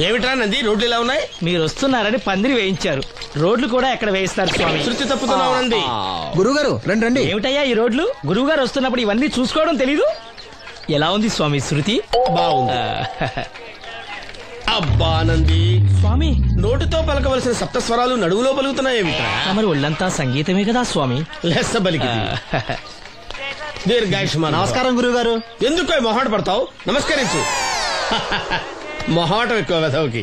ఏమిట్రా నంది, రోడ్లు ఇలా ఉన్నాయి? మీరు వస్తున్నారని పందిరి వేయించారు. రోడ్లు కూడా ఎక్కడ వేయిస్తారు స్వామి? శృతి తప్పుతున్నావు నంది. గురుగారు రండి రండి. ఏమిటయ్యా ఈ రోడ్లు? గురువు గారు వస్తున్నప్పుడు ఇవన్నీ చూసుకోవడం తెలీదు? ఎలా ఉంది స్వామి శృతి? బాగుంది. అబ్బా నంది స్వామి, నోటితో పలకవలసిన సప్తస్వరాలు నడువులో పలుకుతున్నాయేమిట్రా? మరి ఒళ్ళంతా సంగీతమే కదా స్వామి. లెస్స బలికి దీర్ఘాయుష్మాన్. నమస్కారం గురుగారు. ఎందుకు మొహాట పడతావు? నమస్కరించు. మొహాటం ఎక్కువ వెధవుకి.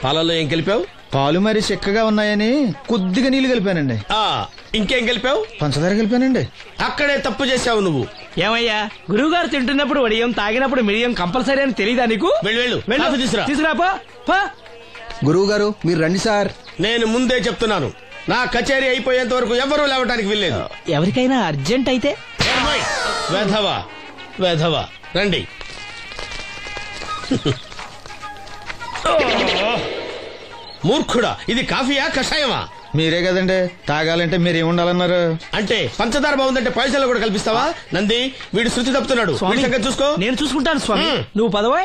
పాలల్లో ఏం కలిపావు? పాలు మరి చిక్కగా ఉన్నాయని కొద్దిగా నీళ్లు కలిపానండి. ఇంకేం కలిపావు? పంచదార కలిపానండి. అక్కడే తప్పు చేసావు నువ్వు. ఏమయ్యా, గురువు గారు తింటున్నప్పుడు వడియం, తాగినప్పుడు మిడియం కంపల్సరీ అని తెలీదా నీకు? వెళ్ళు తీసుకురాపో. గురువు గారు మీరు రండి సార్. నేను ముందే చెప్తున్నాను, నా కచేరీ అయిపోయేంత వరకు ఎవరూ లేవటానికి వెళ్ళలేదు. ఎవరికైనా అర్జెంట్ అయితే వెధవా వెధవా రండి. మూర్ఖుడా, ఇది కాఫీయా కషాయమా? మీరే కదండి తాగాలంటే మీరేముండాలన్నారు? అంటే పంచదార బాగుందంటే పైసలు కూడా కల్పిస్తావా? నంది, వీడు శృతి తప్పుతున్నాడు. చూసుకో. నేను చూసుకుంటాను స్వామి, నువ్వు పదవా.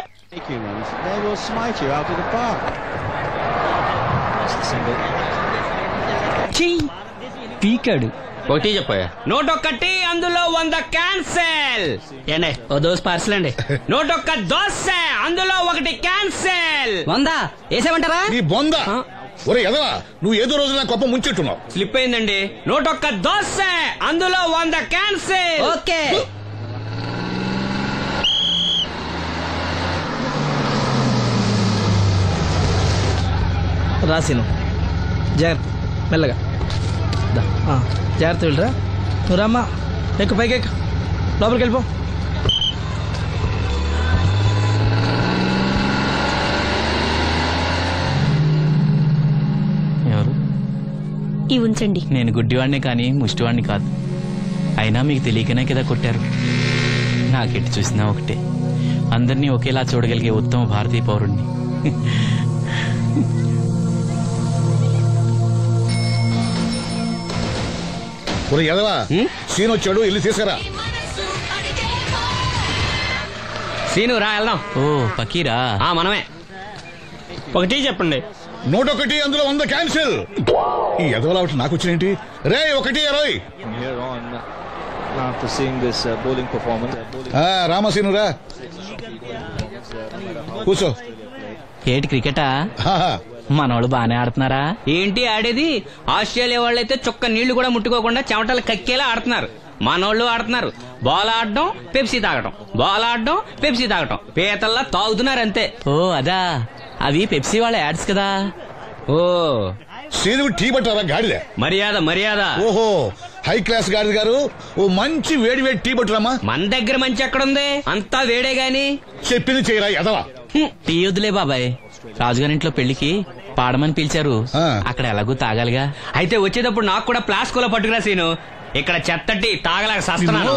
పీకాడు. ఒకటి చెప్పాయా? నోటొక్కటి, అందులో 100 క్యాన్సెల్. ఏండి ఓ దోశ పార్సల్ అండి. నోటొక్క దోశ, అందులో 1 క్యాన్సెల్. 100 వేసేమంటారా? నీ బొంద. ఒరే ఎదవా, నువ్వు ఏదో రోజు నా కొప్ప ముంచెట్టున్నావు. స్లిప్ అయిందండి. నోటొక్క దోశ, అందులో 100 క్యాన్సెల్. ఓకే. రాసిను జాగ్రత్త, మెల్లగా జాగ్రత్త వెళ్ళరా. నువ్వు రామ్మా, ఎక్కు, పైకి ఎక్కు, లోపలికి వెళ్ళిపో. ఎవరు? ఇవి ఉంచండి. నేను గుడ్డివాడినే కానీ ముష్టివాడిని కాదు. అయినా మీకు తెలియకనే కదా కొట్టారు. నాకెట్టి చూసినా ఒకటే, అందరినీ ఒకేలా చూడగలిగే ఉత్తమ భారతీయ పౌరుణ్ణి. ఒరే ఎదవా, సీన్ వచ్చాడు, ఇల్లు తీసుకురా. సీను రా, వెళ్దాం. ఓ పకీరా, మనమే. ఒకటి చెప్పండి. 101, అందులో 100 క్యాన్సిల్. ఈ ఎదవలా ఒకటి నాకు వచ్చినేంటి? రే 1-20. రామసీను రా, కూర్చో. ఏటి క్రికెటా? మనోళ్ళు బానే ఆడుతున్నారా? ఏంటి ఆడేది? ఆస్ట్రేలియా వాళ్ళైతే చొక్క నీళ్లు కూడా ముట్టుకోకుండా చెమటలు కక్కేలా ఆడుతున్నారు. మనోళ్ళు ఆడుతున్నారు బాల్ ఆడడం, పెప్సీ తాగడం, బాల్ ఆడడం, పెప్సీ తాగడం, పీతల్లా తాగుతున్నారు అంతే. ఓ అదా, అవి పెప్సీ వాళ్ళ యాడ్స్ కదా. ఓ సీను టీ పట్టారా గాడిద? మర్యాద మర్యాద. ఓహో, హై క్లాస్ గాడిద గారు, ఓ మంచి వేడి వేడి టీ పట్టురామా. మన దగ్గర మంచి ఎక్కడుంది, అంతా వేడే గాని. చెప్పింది చేయరా ఎదవా. టీ వద్దులే బాబాయ్, రాజుగారింట్లో పెళ్లికి పాడమని పిలిచారు, అక్కడ ఎలాగూ తాగాలిగా. అయితే వచ్చేటప్పుడు నాకు కూడా ప్లాస్కోలో పట్టుకురా సీను. ఇక్కడ చెత్తటి తాగలేక సస్తున్నాను.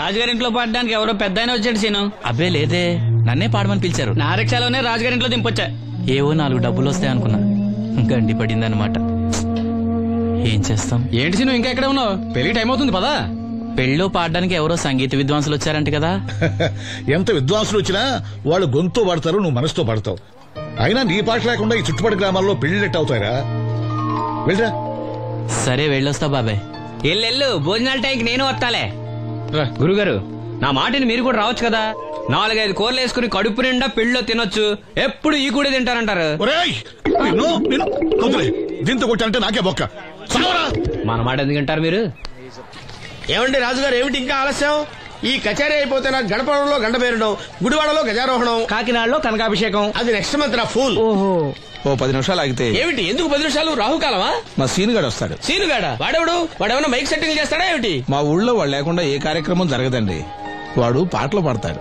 రాజుగారింట్లో పాడడానికి ఎవరో పెద్ద ఆయన వచ్చాడు సీను. అబ్బే లేదే, నన్నే పాడమని పిలిచారు. నా రిక్షాలోనే రాజుగారింట్లో దింపొచ్చా. ఏవో 4 డబ్బులు వస్తాయనుకున్నా, గండి పడిందనమాట. ఏం చేస్తాం? ఏంటి సీను ఇంకా ఎక్కడ ఉన్నావు? పెళ్లి టైం అవుతుంది పదా. పెళ్ళిలో పాడడానికి ఎవరో సంగీత విద్వాంసులు వచ్చారంట కదా. ఎంత విద్వాంసులు వచ్చినా వాళ్ళు గొంతు పడతారు, నువ్వు మనసుతో పడతావు. అయినా నీ పాట లేకుండా ఈ చుట్టుపక్కల గ్రామాల్లో పెళ్లినట్టు అవుతారా? వెళ్ళరా. సరే వెళ్ళొస్తా బాబాయ్. ఎల్లెళ్ళు, భోజనాల టైంకి నేను వస్తాలే. గురుగారు, నా మాటిని మీరు కూడా రావచ్చు కదా. 4-5 కూరలు వేసుకుని కడుపు నిండా పెళ్ళిలో తినొచ్చు. ఎప్పుడు ఈ కూడా తింటారంటారు. దీంతో కొట్టాలంటే నాకే బొక్క. మన మాట ఎందుకు తింటారు మీరు? ఏమండి రాజుగారు, ఏమిటి ఇంకా ఆలస్యం? ఈ కచేరీ అయిపోతే నాకు గణపవరంలో గండ పేరడం, గుడివాడలో గజారోహణం, కాకినాడలో కనకాభిషేకం. అది నెక్స్ట్ మంత్ రా ఫూల్. ఓహో, ఓ 10 నిమిషాలు ఆగితే. ఏమిటి, ఎందుకు 10 నిమిషాలు? రాహుకాలమా? మా సీనుగాడు వస్తాడు. సీనుగాడా? వాడేమన్నా మైక్ సెట్టింగ్ చేస్తాడా ఏమిటి? మా ఊళ్ళో వాడు లేకుండా ఏ కార్యక్రమం జరగదండి. వాడు పాటలు పాడతాడు.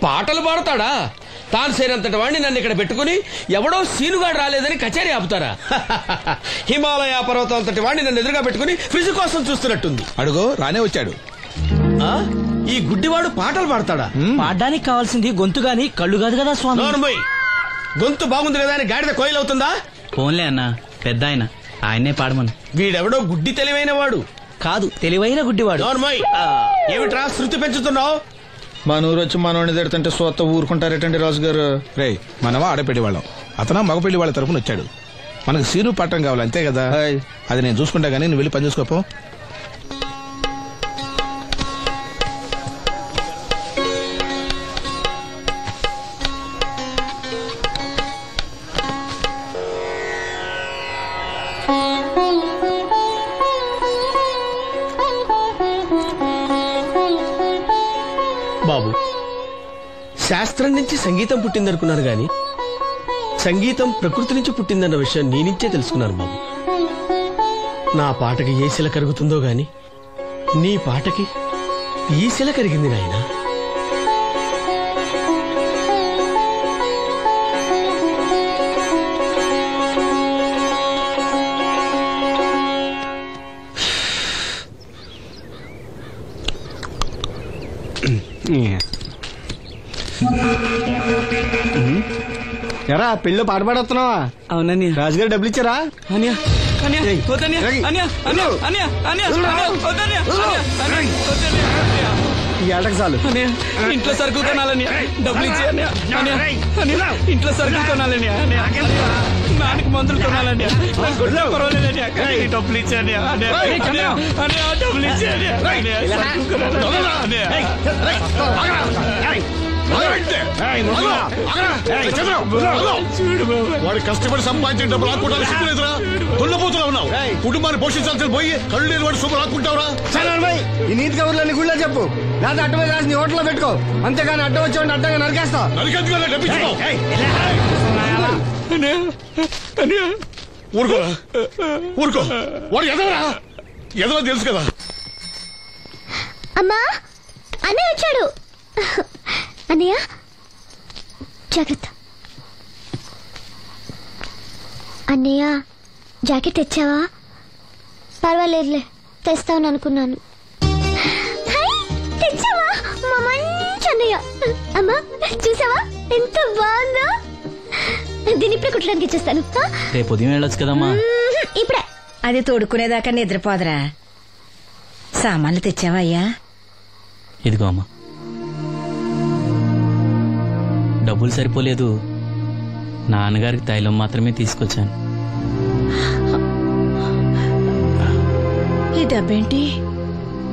పాటలు పాడతాడా? తాను సేనంతటి వాడిని నన్ను ఇక్కడ పెట్టుకుని ఎవడో సీనుగాడు రాలేదని కచేరీ ఆపుతారా? హిమాలయ పర్వతం అంతటి వాడిని నన్ను ఎదురుగా పెట్టుకుని ఫిజు కోసం చూస్తున్నట్టుంది. అడుగో రానే వచ్చాడు. ఈ గుడ్డివాడు పాటలు పాడతాడా? పాడడానికి కావాల్సింది గొంతు గాని కళ్ళు కాదు కదా స్వామి. గొంతు బాగుంది కదా అని గాడిద కోయిలవుతుందా? ఫోన్లే అన్న, పెద్ద ఆయన్నే పాడమను. వీడెవడో గుడ్డి తెలివైన వాడు కాదు, తెలివైన గుడ్డివాడు. నోర్మోయ్. ఏమిట్రా శృతి పెంచుతున్నావు? మన ఊరు వచ్చి మనోడిని తిడుతుంటే సొత్త ఊరుకుంటారేటండి రాజు గారు. రే, మనమా ఆడపెళ్లి వాళ్ళం, అతను మగపెళ్లి వాళ్ళ తరపున వచ్చాడు. మనకు సీను పట్టం కావాలి అంతే కదా. అది నేను చూసుకుంటా గానీ నువ్వు వెళ్ళి పని చూసుకోపో. బాబు, శాస్త్రం నుంచి సంగీతం పుట్టిందనుకున్నాను గాని సంగీతం ప్రకృతి నుంచి పుట్టిందన్న విషయం నీ నుంచే తెలుసుకున్నాను బాబు. నా పాటకి ఏ శిల కరుగుతుందో గాని నీ పాటకి ఈ శిల కరిగింది నాయనా. ఎరా పెళ్ళి పాట పాడుతున్నావా? అవునని రాజుగారు డబ్బులు ఇచ్చారా? ఈ ఏటకు చాలు. ఇంట్లో సరుకులు కొనాలని డబ్బులు ఇచ్చాను. ఇంట్లో సరుకులు కొనాలని, నాన్నకి మందులు కొనాలని పర్వాలేదని డబ్బులు ఇచ్చాను. డబ్బులు ఇచ్చాను. వాడు కష్టపడి సంపాదించిన డబ్బులు ఆకుంటారు. సిగ్గులేదురా? దున్నపోతున్నా ఉన్నావు. కుటుంబాన్ని పోషించాల్సిన పోయి కళ్ళు లేని వాడు శుభ్రం ఆకుంటావురా? ఈ నీతి కబుర్లన్నీ గుళ్ళో చెప్పు, లేదా అడ్డ మీద రాసి నీ హోటల్లో పెట్టుకో. అంతేగాని అడ్డం వచ్చి అడ్డంగా నరికేస్తా. నరికెందుకు డబ్బించుకో. ఊరుకోరా, ఊరుకో. వాడు ఎదవరా? ఎదవ తెలుసు కదా. అమ్మా, అన్నయ్య వచ్చాడు. అన్నయ్య జాగ్రత్త. అన్నయ్య జాకెట్ తెచ్చావా? పర్వాలేదులే, తెస్తావని అనుకున్నాను. తెచ్చావా? మా మంచి అన్నయ్య. అమ్మా చూసావా ఎంత బాగుందో? దీన్ని ఇప్పుడే కుట్టడానికి ఇచ్చేస్తాను. రేపు ఉదయం వెళ్ళొచ్చు కదమ్మా. ఇప్పుడే. అది తోడుకునేదాకా నిద్రపోదరా. సామాన్లు తెచ్చావా అయ్యా? ఇదిగో అమ్మా. డబ్బులు సరిపోలేదు, నాన్నగారికి తైలం మాత్రమే తీసుకొచ్చాను. ఈ డబ్బేంటి?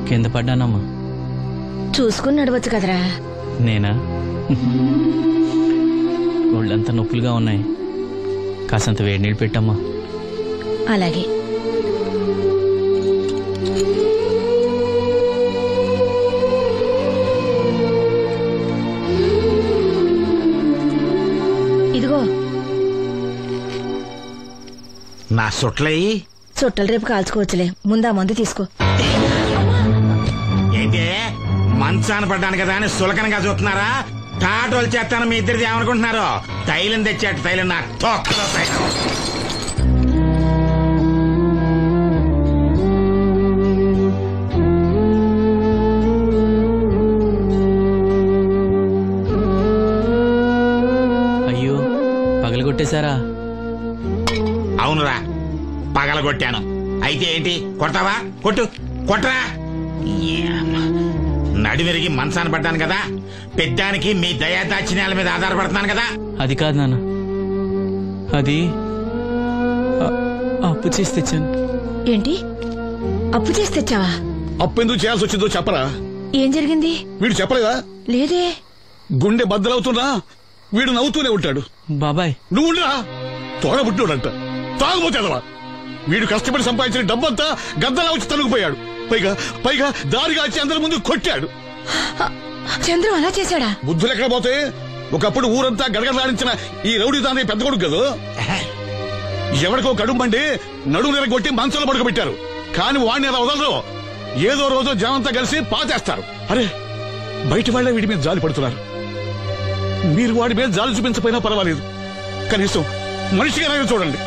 కింద పడ్డానమ్మా. చూసుకుని నడవచ్చు కదరా. నేనా? ఒళ్ళంతా నొప్పులుగా ఉన్నాయి, కాసంత వేడి నీళ్ళు పెట్టమ్మా. అలాగే. ఇదిగో నా సొట్లయి చుట్టలు రేపు కాల్చుకోవచ్చులే, ముందా మందు తీసుకో. ఏంటి మంచాన పడ్డాను కదా అని సులకనగా చూస్తున్నారా? టాటోలు చేస్తాను మీ ఇద్దరిది ఏమనుకుంటున్నారు? తైలం తెచ్చాడు, తైలం నా తొక్కలో తైలం. అయ్యో, పగలగొట్టేశారా? అవునురా, పగలగొట్టాను. అయితే ఏంటి, కొడతావా? కొట్టు, కొట్టరా. నడివిరిగి మంచాన పడ్డాను కదా, పెద్దానికి మీ దయాదాచిన్యాల మీద ఆధారపడుతున్నాను కదా. అది కాదు నాన్న, అది అప్పు చేసి తెచ్చాను. ఏంటి, అప్పు చేసి తెచ్చావా? అప్పు ఎందుకు చేయాల్సి వచ్చిందో చెప్పరా? ఏం జరిగింది? వీడు చెప్పలేదా? లేదే. గుండె బద్దలవుతున్నా వీడు నవ్వుతూనే ఉంటాడు. బాబాయ్ నువ్వు ఉండరా, తోడబుట్టినోడంట, తాగుపోతేదవా. వీడు కష్టపడి సంపాదించిన డబ్బంతా గద్దలా వచ్చి తనుకుపోయాడు. పైగా పైగా దారిగా వచ్చి అందరి ముందు కొట్టాడు. చంద్రం అలా చేశాడా? బుద్ధులు ఎక్కడ పోతే, ఒకప్పుడు ఊరంతా గడగడలాడించిన ఈ రౌడీ దాని పెద్ద కొడుకు కదా. ఎవరికో కడుంబండి నడుము నెరగొట్టి మంచంలో పడుకోబెట్టారు. కాని వాడిని అలా వదలరు. ఏదో రోజు జనంతా కలిసి పాతేస్తారు. అరే, బయట వాళ్లే వీడి మీద జాలి పడుతున్నారు. మీరు వాడి మీద జాలి చూపించపోయినా పర్వాలేదు, కనీసం మనిషిగా చూడండి.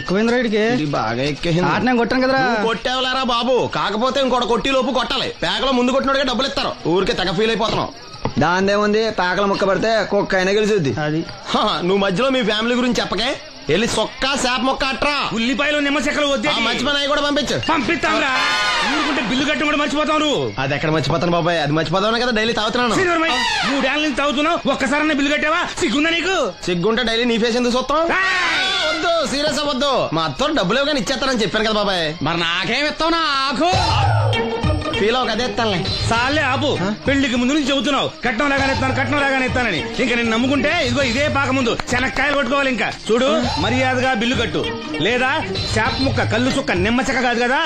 ఎక్కువైంది రైడ్కి బాగా ఎక్కేసింది. ఆట నేను కొట్టాను కదరా. కొట్టేవలేరా బాబు, కాకపోతే ఇంకోటి కొట్టి లోపు కొట్టాలి. పేకలో ముందు కొట్టినోడిగా డబ్బులు ఇస్తారు. ఊరికే తెగ ఫీల్ అయిపోతున్నావు. దాందేముంది, పేకల ముక్క పడితే కుక్క అయినా గెలిచుద్ది. అది నువ్వు మధ్యలో మీ ఫ్యామిలీ గురించి చెప్పకే. వెళ్ళి సొక్క శాప మొక్క అట్రా. ఉల్లిపాయలు నిమ్మచెక్కలు వద్దే మర్చిపోయినా కూడా పంపించు. పంపిస్తాంరా. ఊరుకుంటే బిల్లు కట్టడం కూడా మర్చిపోతావు నువ్వు. అది ఎక్కడ మర్చిపోతాను బాబాయ్, అది మర్చిపోతావు కదా డైలీ తాగుతున్నాను. 3 ఏళ్ళ నుంచి తాగుతున్నావు, ఒక్కసారన్నా బిల్లు కట్టావా? సిగ్గుందా నీకు? సిగ్గుంటే డైలీ నీ ఫేస్ ఎందుకు చూస్తాం? వద్దు, సీరియస్ అవ్వద్దు. మా అత్తో డబ్బులు ఇవ్వగానే ఇచ్చేస్తానని చెప్పాను కదా బాబాయ్. మరి నాకేం ఇస్తావు నాకు? ఫీల్ అవ్వక అదే ఇస్తానులే. సాలే ఆపు. పెళ్లికి ముందు నుంచి చెబుతున్నావు కట్నం లాగానే ఇస్తానని. ఇంకా నేను నమ్ముకుంటే ఇదిగో ఇదే పాక ముందు శనక్కాయలు కొట్టుకోవాలి. ఇంకా చూడు, మర్యాదగా బిల్లు కట్టు, లేదా చేప ముక్క కళ్ళు చుక్క నిమ్మ చెక్క కాదు కదా